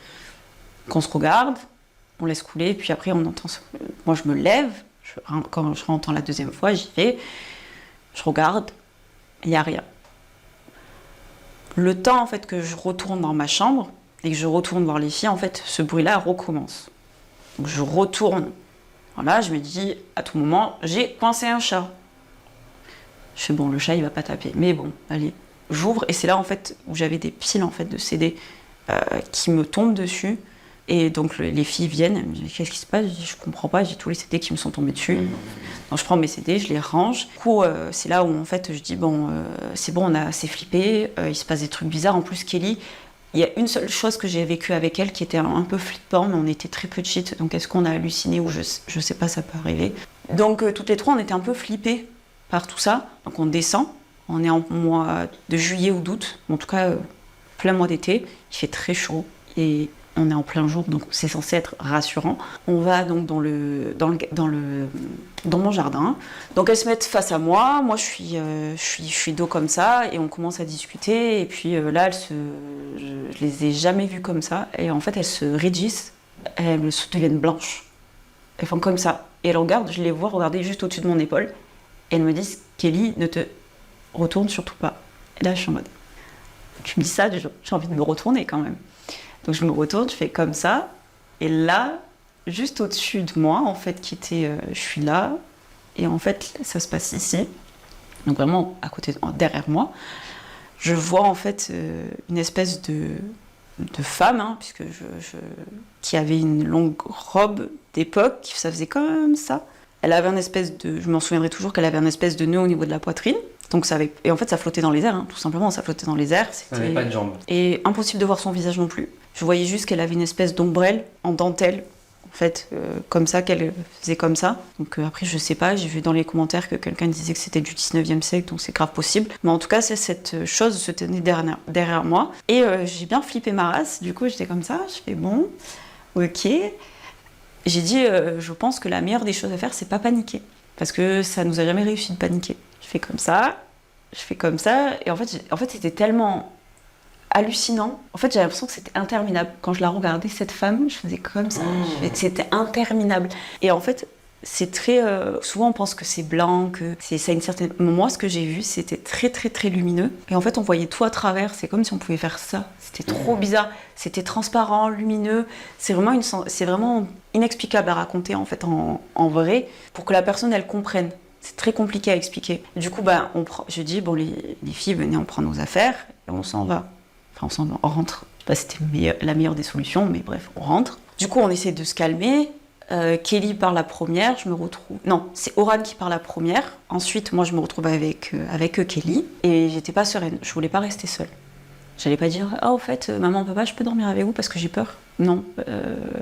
Donc on se regarde, on laisse couler, puis après on entend ça. Moi, je me lève, quand je rentre la deuxième fois, j'y vais, je regarde, il n'y a rien. Le temps en fait que je retourne dans ma chambre et que je retourne voir les filles, en fait, ce bruit-là recommence. Donc je retourne. Voilà, je me dis, à tout moment, j'ai coincé un chat. Je fais, bon, le chat, il va pas taper. Mais bon, allez, j'ouvre. Et c'est là, en fait, où j'avais des piles, en fait, de CD qui me tombent dessus. Et donc, les filles viennent. Elles me disent, qu'est-ce qui se passe? Je dis, je comprends pas. J'ai tous les CD qui me sont tombés dessus. Donc, je prends mes CD, je les range. Du coup, c'est là où, en fait, je dis, bon, c'est bon, on a assez flippé. Il se passe des trucs bizarres. En plus, Kelly... Il y a une seule chose que j'ai vécue avec elle qui était un peu flippant, mais on était très petites, donc est-ce qu'on a halluciné ou je sais pas, ça peut arriver. Donc toutes les trois, on était un peu flippées par tout ça. Donc on descend, on est en mois de juillet ou d'août, en tout cas plein mois d'été, il fait très chaud et on est en plein jour, donc c'est censé être rassurant. On va donc dans mon jardin. Donc elles se mettent face à moi, moi je suis dos comme ça et on commence à discuter. Et puis là, je les ai jamais vues comme ça. Et en fait, elles se raidissent, elles se deviennent blanches. Elles font comme ça. Et elles regardent, je les vois regarder juste au-dessus de mon épaule. Et elles me disent, Kelly, ne te retourne surtout pas. Et là, je suis en mode, tu me dis ça, j'ai envie de me retourner quand même. Donc je me retourne, je fais comme ça, et là, juste au-dessus de moi, en fait, je suis là, et en fait, ça se passe ici, donc vraiment à côté, derrière moi, je vois en fait une espèce de femme, hein, puisque qui avait une longue robe d'époque, ça faisait comme ça. Elle avait un espèce de, je m'en souviendrai toujours qu'elle avait un espèce de nœud au niveau de la poitrine. Donc et en fait ça flottait dans les airs, hein, tout simplement, ça flottait dans les airs. Elle n'avait pas de jambes. Et impossible de voir son visage non plus. Je voyais juste qu'elle avait une espèce d'ombrelle en dentelle, en fait, comme ça, qu'elle faisait comme ça. Donc après je sais pas, j'ai vu dans les commentaires que quelqu'un disait que c'était du 19e siècle, donc c'est grave possible. Mais en tout cas, cette chose se tenait derrière moi. Et j'ai bien flippé ma race, du coup j'étais comme ça, je fais bon, ok. J'ai dit, je pense que la meilleure des choses à faire, c'est pas paniquer. Parce que ça nous a jamais réussi de paniquer. Je fais comme ça, et en fait c'était tellement hallucinant. En fait, j'avais l'impression que c'était interminable. Quand je la regardais, cette femme, je faisais comme ça. C'était interminable. Et en fait, c'est très... souvent, on pense que c'est blanc, que ça a une certaine... Moi, ce que j'ai vu, c'était très, très, très lumineux. Et en fait, on voyait tout à travers. C'est comme si on pouvait faire ça. C'était trop bizarre. C'était transparent, lumineux. C'est vraiment inexplicable à raconter, en fait, en vrai, pour que la personne, elle comprenne. C'est très compliqué à expliquer. Du coup, bah, je dis, bon, les filles, venez, on prend nos affaires et on s'en va. Enfin, on s'en va, on rentre. Je sais pas si c'était la meilleure des solutions, mais bref, on rentre. Du coup, on essaie de se calmer. Kelly part la première, je me retrouve... Non, c'est Oran qui part la première. Ensuite, moi, je me retrouve avec Kelly. Et j'étais pas sereine, je voulais pas rester seule. J'allais pas dire, au fait, maman, papa, je peux dormir avec vous parce que j'ai peur. Non.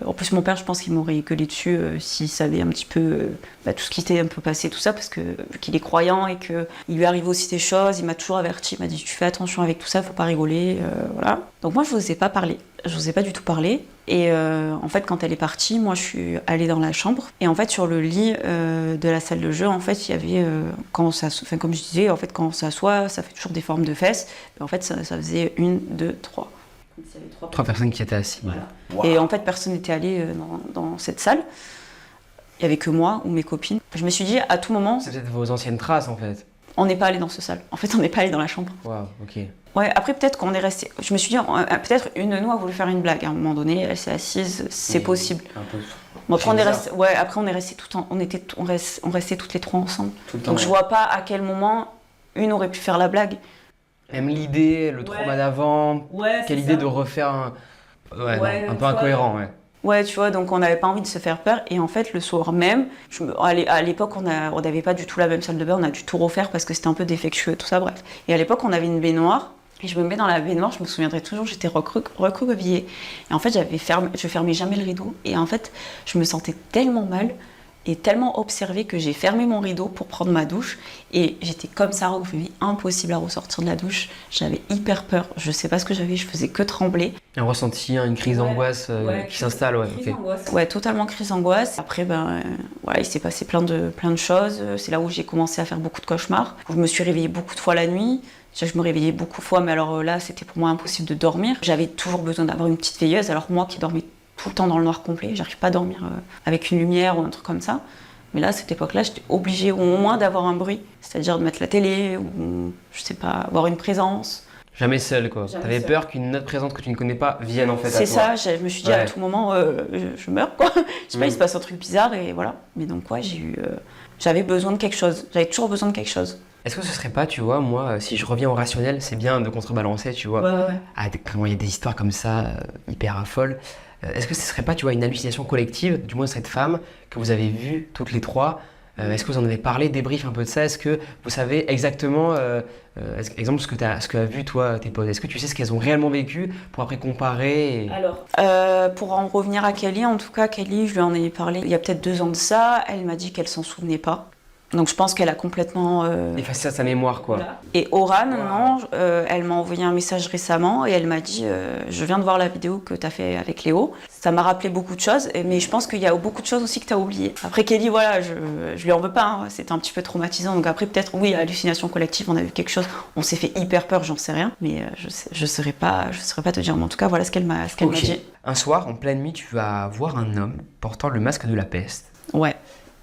En plus, mon père, je pense qu'il m'aurait gueulé dessus s'il savait un petit peu tout ce qui était un peu passé, tout ça, parce que vu qu'il est croyant et qu'il lui arrive aussi des choses, il m'a toujours averti, il m'a dit, tu fais attention avec tout ça, faut pas rigoler, voilà. Donc moi, je n'osais pas parler. Je n'osais pas du tout parler. Et en fait, quand elle est partie, moi, je suis allée dans la chambre. Et en fait, sur le lit de la salle de jeu, en fait, il y avait, comme je disais, en fait, quand on s'assoit, ça fait toujours des formes de fesses. Et en fait, ça faisait 1, 2, 3. Il y avait 3 personnes qui étaient assises. Voilà. Wow. Et en fait, personne n'était allé dans cette salle. Il n'y avait que moi ou mes copines. Je me suis dit, à tout moment... C'est peut-être vos anciennes traces, en fait. On n'est pas allé dans cette salle. En fait, on n'est pas allé dans la chambre. Waouh, ok. Ouais, après, peut-être qu'on est resté... Je me suis dit, peut-être une de nous a voulu faire une blague. À un moment donné, elle s'est assise, c'est possible. Un peu... Bon, après, on est resté tout le temps. On restait toutes les 3 ensemble. Donc, je vois pas à quel moment une aurait pu faire la blague. Même l'idée, le trauma d'avant, quelle idée de refaire un peu incohérent, ouais. Ouais, tu vois, donc on n'avait pas envie de se faire peur. Et en fait, le soir même, à l'époque, on n'avait pas du tout la même salle de bain, on a dû tout refaire parce que c'était un peu défectueux et tout ça, bref. Et à l'époque, on avait une baignoire. Et je me mets dans la baignoire, je me souviendrai toujours, j'étais recroquevillée. Et en fait, je fermais jamais le rideau. Et en fait, je me sentais tellement mal et tellement observée que j'ai fermé mon rideau pour prendre ma douche. Et j'étais comme ça, recroquevillée, impossible à ressortir de la douche. J'avais hyper peur, je sais pas ce que j'avais, je faisais que trembler. Un ressenti, une crise d'angoisse qui s'installe, ouais. Okay. Ouais, totalement crise d'angoisse. Après, il s'est passé plein de choses. C'est là où j'ai commencé à faire beaucoup de cauchemars. Je me suis réveillée beaucoup de fois la nuit. Je me réveillais beaucoup de fois, mais alors là, c'était pour moi impossible de dormir. J'avais toujours besoin d'avoir une petite veilleuse. Alors moi qui dormais tout le temps dans le noir complet, j'arrive pas à dormir avec une lumière ou un truc comme ça. Mais là, à cette époque-là, j'étais obligée au moins d'avoir un bruit. C'est-à-dire de mettre la télé ou, je sais pas, avoir une présence. Jamais seule, quoi. T'avais peur qu'une autre présence que tu ne connais pas vienne en fait à toi. C'est ça, je me suis dit à tout moment, je meurs, quoi. Je sais pas, il se passe un truc bizarre et voilà. Mais donc, j'avais besoin de quelque chose. J'avais toujours besoin de quelque chose. Est-ce que ce serait pas, tu vois, moi, si je reviens au rationnel, c'est bien de contrebalancer, tu vois. Ouais. Quand il y a des histoires comme ça, hyper folles, est-ce que ce serait pas, tu vois, une hallucination collective, du moins de cette femme que vous avez vue toutes les 3 est-ce que vous en avez parlé, débrief un peu de ça? Est-ce que vous savez exactement, exemple, ce que tu as vu, toi, tes potes? Est-ce que tu sais ce qu'elles ont réellement vécu pour après comparer Alors, pour en revenir à Kelly, en tout cas, Kelly, je lui en ai parlé il y a peut-être 2 ans de ça. Elle m'a dit qu'elle s'en souvenait pas. Donc je pense qu'elle a complètement... effacé ça de sa mémoire, quoi. Voilà. Et Oran, non, elle m'a envoyé un message récemment et elle m'a dit je viens de voir la vidéo que tu as fait avec Léo. Ça m'a rappelé beaucoup de choses, mais je pense qu'il y a beaucoup de choses aussi que tu as oubliées. Après Kelly, voilà, je lui en veux pas, hein, c'était un petit peu traumatisant. Donc après peut-être, oui, hallucination collective, on a vu quelque chose, on s'est fait hyper peur, j'en sais rien. Mais je saurais pas te dire, mais en tout cas, voilà ce qu'elle m'a dit. Un soir, en pleine nuit, tu vas voir un homme portant le masque de la peste. Ouais.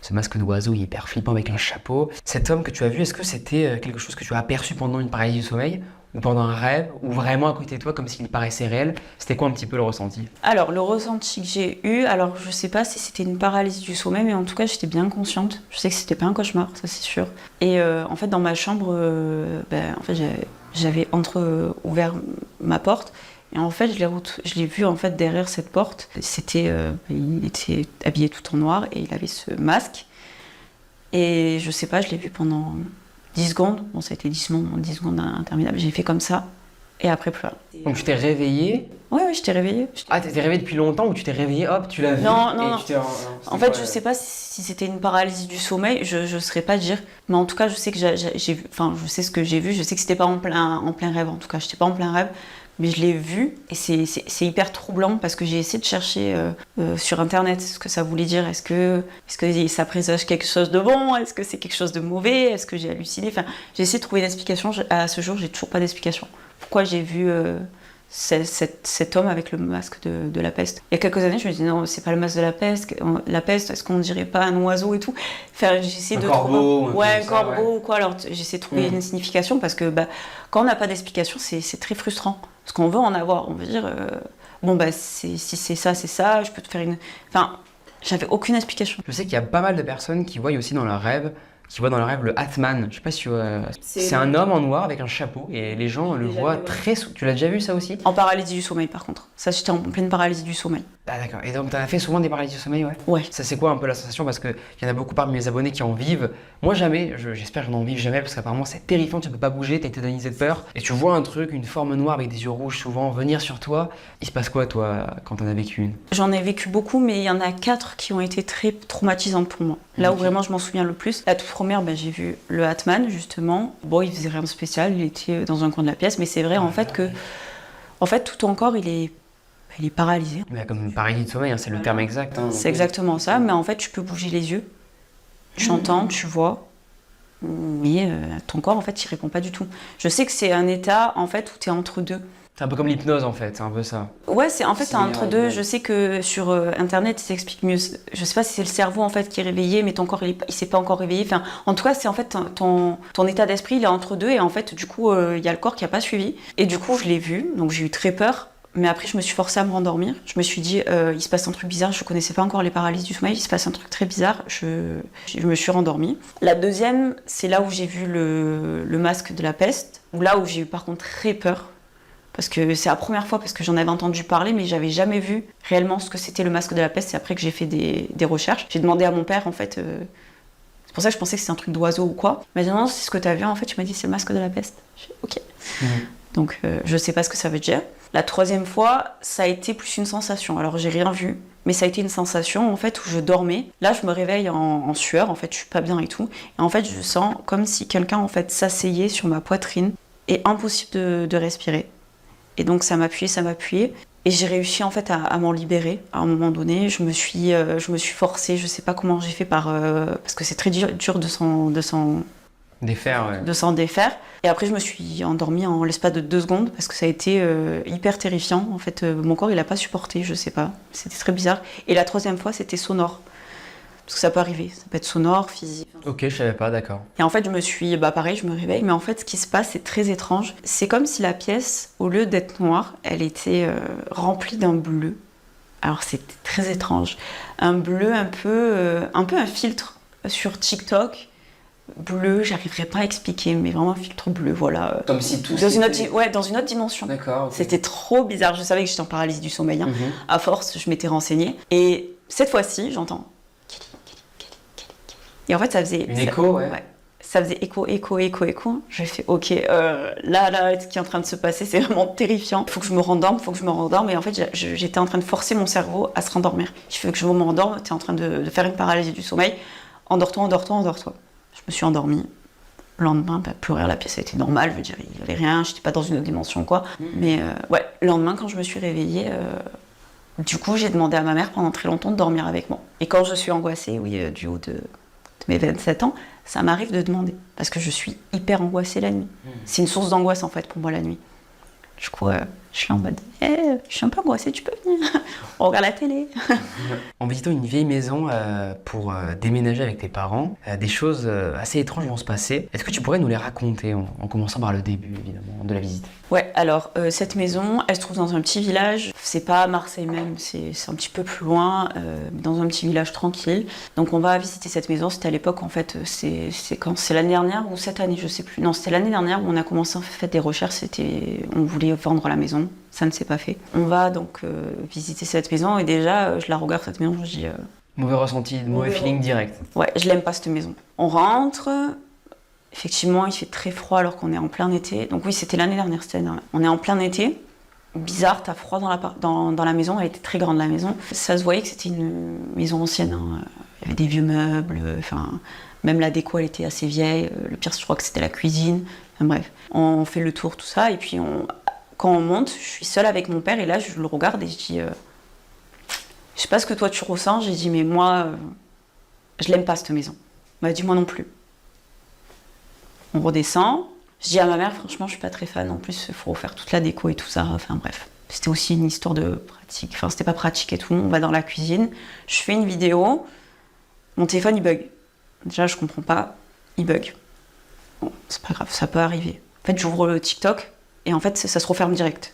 Ce masque d'oiseau hyper flippant avec un chapeau. Cet homme que tu as vu, est-ce que c'était quelque chose que tu as aperçu pendant une paralysie du sommeil ou pendant un rêve ou vraiment à côté de toi comme s'il paraissait réel? C'était quoi un petit peu le ressenti? Alors le ressenti que j'ai eu, alors je sais pas si c'était une paralysie du sommeil, mais en tout cas j'étais bien consciente. Je sais que c'était pas un cauchemar, ça c'est sûr. Et en fait dans ma chambre, j'avais ouvert ma porte. Et en fait, je l'ai vu en fait derrière cette porte. Il était habillé tout en noir et il avait ce masque. Et je sais pas, je l'ai vu pendant 10 secondes. Bon, ça a été 10 secondes interminables. J'ai fait comme ça. Et après, plus rien. Donc tu t'es réveillée? Oui, je t'ai réveillée. Ah, t'étais réveillée depuis longtemps ou tu t'es réveillée, hop, tu l'as vu? Non. En fait, je quoi, sais pas si c'était une paralysie du sommeil, je saurais pas dire. Mais en tout cas, je sais que j'ai vu, enfin, je sais ce que j'ai vu. Je sais que c'était pas en plein rêve. En tout cas, j'étais pas en plein rêve. Mais je l'ai vu et c'est hyper troublant parce que j'ai essayé de chercher sur internet ce que ça voulait dire. Est-ce que ça présage quelque chose de bon? Est-ce que c'est quelque chose de mauvais? Est-ce que j'ai halluciné? Enfin, j'ai essayé de trouver une explication. À ce jour, j'ai toujours pas d'explication. Pourquoi j'ai vu cet homme avec le masque de la peste? Il y a quelques années, je me disais non, c'est pas le masque de la peste. La peste, est-ce qu'on dirait pas un oiseau et tout? Enfin, j'essaie de corbeau, trouver un corbeau ou quoi. Alors j'essaie de trouver une signification parce que quand on n'a pas d'explication, c'est très frustrant. Parce qu'on veut en avoir, on veut dire si c'est ça, je peux te faire une. Enfin, j'avais aucune explication. Je sais qu'il y a pas mal de personnes qui voient aussi dans leurs rêves qui voit dans le rêve le Atman. Je sais pas si c'est un homme en noir avec un chapeau et les gens le voient très souvent. Tu l'as déjà vu ça aussi? En paralysie du sommeil par contre. Ça, j'étais en pleine paralysie du sommeil. Ah d'accord. Et donc t'en as fait souvent des paralysies du sommeil, ouais? Ouais. Ça c'est quoi un peu la sensation? Parce qu'il y en a beaucoup parmi mes abonnés qui en vivent. Moi jamais, j'espère que je n'en vive jamais parce qu'apparemment c'est terrifiant, tu peux pas bouger, t'es tétanisé de peur. Et tu vois un truc, une forme noire avec des yeux rouges souvent venir sur toi. Il se passe quoi toi quand t'en as vécu une? J'en ai vécu beaucoup, mais il y en a 4 qui ont été très traumatisantes pour moi. Là où vraiment je m'en souviens le plus. La toute première, j'ai vu le Atman justement. Bon, il faisait rien de spécial, il était dans un coin de la pièce, mais c'est vrai en fait que tout ton corps il est paralysé. Mais comme paralysie de sommeil, hein, c'est le terme exact. Hein, c'est exactement ça, mais en fait tu peux bouger les yeux, tu entends, tu vois, mais ton corps en fait il répond pas du tout. Je sais que c'est un état en fait où tu es entre deux. C'est un peu comme l'hypnose en fait, c'est un peu ça. Ouais, c'est en fait t'es entre deux. Je sais que sur internet ils t'expliquent mieux. Je sais pas si c'est le cerveau en fait qui est réveillé, mais ton corps il s'est pas encore réveillé. Enfin, en tout cas c'est en fait ton état d'esprit il est entre deux et en fait du coup il y a le corps qui a pas suivi. Et du coup je l'ai vu, donc j'ai eu très peur. Mais après, je me suis forcée à me rendormir. Je me suis dit, il se passe un truc bizarre. Je connaissais pas encore les paralyses du sommeil. Il se passe un truc très bizarre. Je me suis rendormie. La deuxième, c'est là où j'ai vu le masque de la peste. Ou là où j'ai eu par contre très peur. Parce que c'est la première fois, parce que j'en avais entendu parler, mais j'avais jamais vu réellement ce que c'était le masque de la peste. C'est après que j'ai fait des recherches. J'ai demandé à mon père, en fait. C'est pour ça que je pensais que c'était un truc d'oiseau ou quoi. Il m'a dit, non, c'est ce que tu as vu. En fait, tu m'as dit, c'est le masque de la peste. J'ai dit, ok. Donc, je sais pas ce que ça veut dire. La troisième fois, ça a été plus une sensation. Alors, j'ai rien vu, mais ça a été une sensation, en fait, où je dormais. Là, je me réveille en sueur, en fait, je suis pas bien et tout. Et en fait, je sens comme si quelqu'un, en fait, s'asseyait sur ma poitrine et impossible de respirer. Et donc, ça m'appuyait. Et j'ai réussi, en fait, à m'en libérer. À un moment donné, je me suis forcée, je sais pas comment j'ai fait parce que c'est très dur de s'en défaire. Et après, je me suis endormie en l'espace de 2 secondes parce que ça a été hyper terrifiant. En fait, mon corps, il a pas supporté, je sais pas. C'était très bizarre. Et la troisième fois, c'était sonore. Parce que ça peut arriver. Ça peut être sonore, physique. Ok, je savais pas, d'accord. Et en fait, pareil, je me réveille. Mais en fait, ce qui se passe, c'est très étrange. C'est comme si la pièce, au lieu d'être noire, elle était remplie d'un bleu. Alors, c'était très étrange. Un bleu un peu un filtre sur TikTok. Bleu, j'arriverai pas à expliquer, mais vraiment un filtre bleu, voilà. Comme si tout dans une autre dimension. D'accord. Okay. C'était trop bizarre. Je savais que j'étais en paralysie du sommeil. À force, je m'étais renseignée. Et cette fois-ci, j'entends Kelly. Et en fait, ça faisait écho, ouais. Ça faisait écho. J'ai fait OK. Là, ce qui est en train de se passer, c'est vraiment terrifiant. Il faut que je me rendorme. Et en fait, j'étais en train de forcer mon cerveau à se rendormir. Je veux que je me rendorme. T'es en train de faire une paralysie du sommeil. Endors-toi. Je me suis endormie. Le lendemain, plus rien, la pièce a été normale. Je veux dire, il n'y avait rien, j'étais pas dans une autre dimension, quoi. Mais le lendemain, quand je me suis réveillée, du coup, j'ai demandé à ma mère pendant très longtemps de dormir avec moi. Et quand je suis angoissée, du haut de mes 27 ans, ça m'arrive de demander. Parce que je suis hyper angoissée la nuit. C'est une source d'angoisse, en fait, pour moi, la nuit. Du coup, je suis en mode, je suis un peu angoissée, tu peux venir. On regarde la télé. En visitant une vieille maison pour déménager avec tes parents, des choses assez étranges vont se passer. Est-ce que tu pourrais nous les raconter en commençant par le début, évidemment, de la visite? Ouais, alors, cette maison, elle se trouve dans un petit village. C'est pas à Marseille même, c'est un petit peu plus loin, dans un petit village tranquille. Donc, on va visiter cette maison. C'était à l'époque, en fait, c'est l'année dernière ou cette année, je sais plus. Non, c'était l'année dernière où on a commencé à faire des recherches. On voulait vendre la maison. Ça ne s'est pas fait. On va donc visiter cette maison et déjà, je la regarde cette maison, je dis... Mauvais ressenti, mauvais feeling direct. Ouais, je l'aime pas cette maison. On rentre, effectivement, il fait très froid alors qu'on est en plein été. Donc oui, c'était l'année dernière, on est en plein été. Bizarre, t'as froid dans la maison, elle était très grande la maison. Ça se voyait que c'était une maison ancienne. Il y avait des vieux meubles, même la déco, elle était assez vieille. Le pire, je crois que c'était la cuisine. Enfin, bref, on fait le tour, tout ça, et puis quand on monte, je suis seule avec mon père et là je le regarde et je dis je sais pas ce que toi tu ressens. J'ai dit mais moi je l'aime pas cette maison. Il m'a dit moi non plus. On redescend, je dis à ma mère franchement je suis pas très fan, en plus il faut refaire toute la déco et tout ça, enfin bref. C'était aussi une histoire de pratique, enfin c'était pas pratique et tout. On va dans la cuisine, je fais une vidéo, mon téléphone il bug. Déjà je comprends pas, il bug. Bon, c'est pas grave, ça peut arriver. En fait j'ouvre le TikTok et en fait ça se referme direct.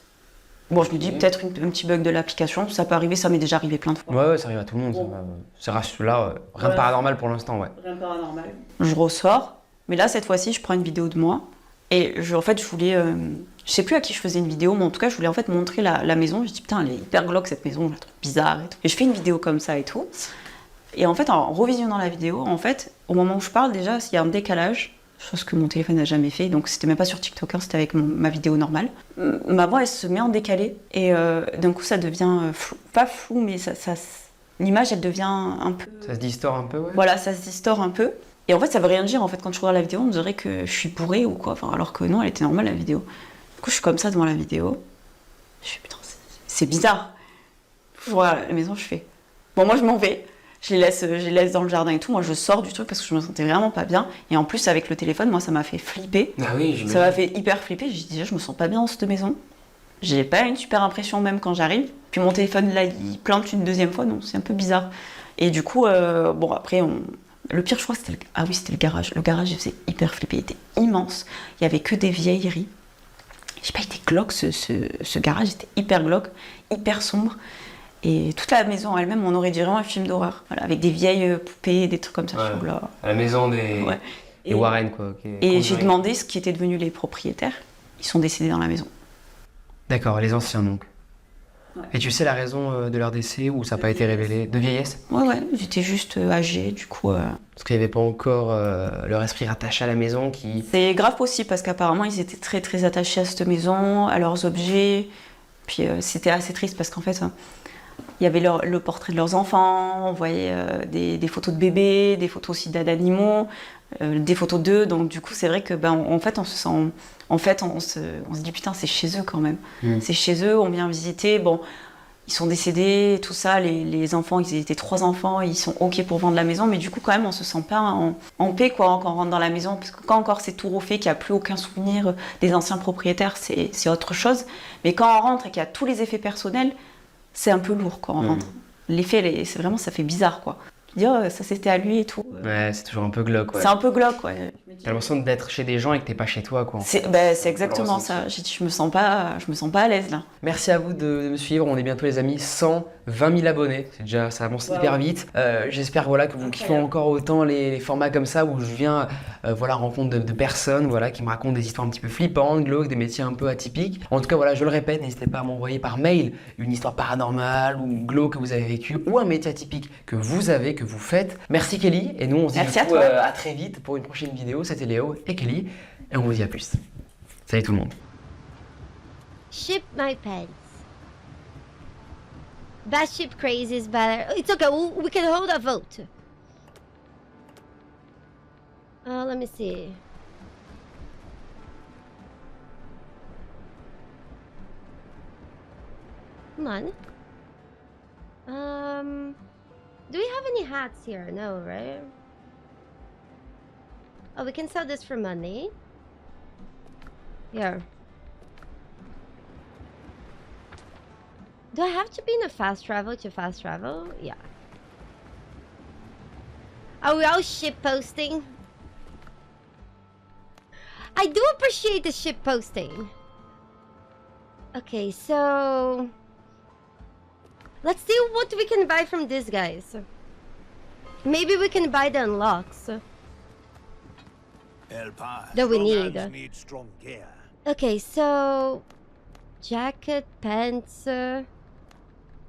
Bon, je me dis peut-être un petit bug de l'application, ça peut arriver, ça m'est déjà arrivé plein de fois. Ouais, ça arrive à tout le monde. Bon. C'est là, rien de paranormal pour l'instant, ouais. Rien de paranormal. Je ressors, mais là, cette fois-ci, je prends une vidéo de moi. Et en fait, je voulais... je sais plus à qui je faisais une vidéo, mais en tout cas, je voulais en fait montrer la maison. Je dis, putain, elle est hyper glauque cette maison, je la trouve bizarre et tout. Et je fais une vidéo comme ça et tout. Et en fait, en revisionnant la vidéo, en fait, au moment où je parle, déjà, il y a un décalage. Chose que mon téléphone n'a jamais fait, donc c'était même pas sur TikTok, hein, c'était avec ma vidéo normale. Ma voix, elle se met en décalé, et d'un coup, ça devient flou, pas flou, mais l'image, elle devient un peu... Ça se distord un peu, ouais. Voilà, ça se distord un peu. Et en fait, ça veut rien dire, en fait, quand je regarde la vidéo, on dirait que je suis bourrée ou quoi, enfin, alors que non, elle était normale, la vidéo. Du coup, je suis comme ça devant la vidéo. Je fais, putain, c'est bizarre. Je regarde la maison, je fais... Bon, moi, je m'en vais. Je les laisse dans le jardin et tout. Moi, je sors du truc parce que je me sentais vraiment pas bien. Et en plus, avec le téléphone, moi, ça m'a fait flipper. Ah oui, j'imagine. Ça m'a fait hyper flipper. J'ai dit, déjà, je me sens pas bien dans cette maison. J'ai pas une super impression même quand j'arrive. Puis mon téléphone, là, il plante une deuxième fois. Donc, c'est un peu bizarre. Et du coup, bon, après, le pire, je crois, c'était c'était le garage. Le garage, il faisait hyper flipper. Il était immense. Il y avait que des vieilleries. Je sais pas, il était glauque, ce garage. Il était hyper glauque, hyper sombre. Et toute la maison elle-même, on aurait dit vraiment un film d'horreur. Voilà, avec des vieilles poupées, des trucs comme ça. Ouais. Là. La maison des Warren, quoi. Et j'ai demandé ce qui étaient devenus les propriétaires. Ils sont décédés dans la maison. D'accord, les anciens donc. Ouais. Et tu sais la raison de leur décès ou ça n'a pas été révélé? De vieillesse? Ouais, j'étais juste âgée, du coup... Parce qu'il n'y avait pas encore leur esprit rattaché à la maison qui... C'est grave possible, parce qu'apparemment, ils étaient très très attachés à cette maison, à leurs objets. Puis c'était assez triste, parce qu'en fait... il y avait le portrait de leurs enfants, on voyait des photos de bébés, des photos aussi d'animaux, des photos d'eux. Donc du coup, c'est vrai que en fait, on se dit putain, c'est chez eux quand même. C'est chez eux, on vient visiter. Bon, ils sont décédés, tout ça. Les enfants, ils étaient 3 enfants, ils sont ok pour vendre la maison, mais du coup, quand même, on se sent pas en paix quoi quand on rentre dans la maison, parce que quand encore c'est tout refait, qu'il n'y a plus aucun souvenir des anciens propriétaires, c'est autre chose. Mais quand on rentre et qu'il y a tous les effets personnels, c'est un peu lourd quand on rentre. L'effet, c'est vraiment, ça fait bizarre, quoi. Dire ça c'était à lui et tout. Ouais, c'est toujours un peu glauque, ouais. C'est un peu glauque, ouais. T'as l'impression d'être chez des gens et que t'es pas chez toi, quoi. C'est exactement ça. J'ai dit, je me sens pas à l'aise, là. Merci à vous de me suivre. On est bientôt, les amis, 120 000 abonnés. C'est déjà, ça avance hyper vite. J'espère voilà, que vous kiffez encore autant les formats comme ça où je viens voilà, en rencontre de personnes voilà, qui me racontent des histoires un petit peu flippantes, glauques, des métiers un peu atypiques. En tout cas, voilà, je le répète, n'hésitez pas à m'envoyer par mail une histoire paranormale ou glauque que vous avez vécu ou un métier atypique que vous avez, que vous faites. Merci Kelly. Et nous, on se dit du coup, à très vite pour une prochaine vidéo. C'était Léo et Kelly. Et on vous dit à plus. Salut tout le monde. Ship my pants. Batship crazy is better. It's okay, we can hold a vote. Let me see. Come on. Do we have any hats here? No, right? Oh, we can sell this for money. Here. Do I have to be in a fast travel to fast travel? Yeah. Are we all ship posting? I do appreciate the ship posting. Okay, so let's see what we can buy from these guys. Maybe we can buy the unlocks that we need. Strong gear. Okay, so jacket, pants.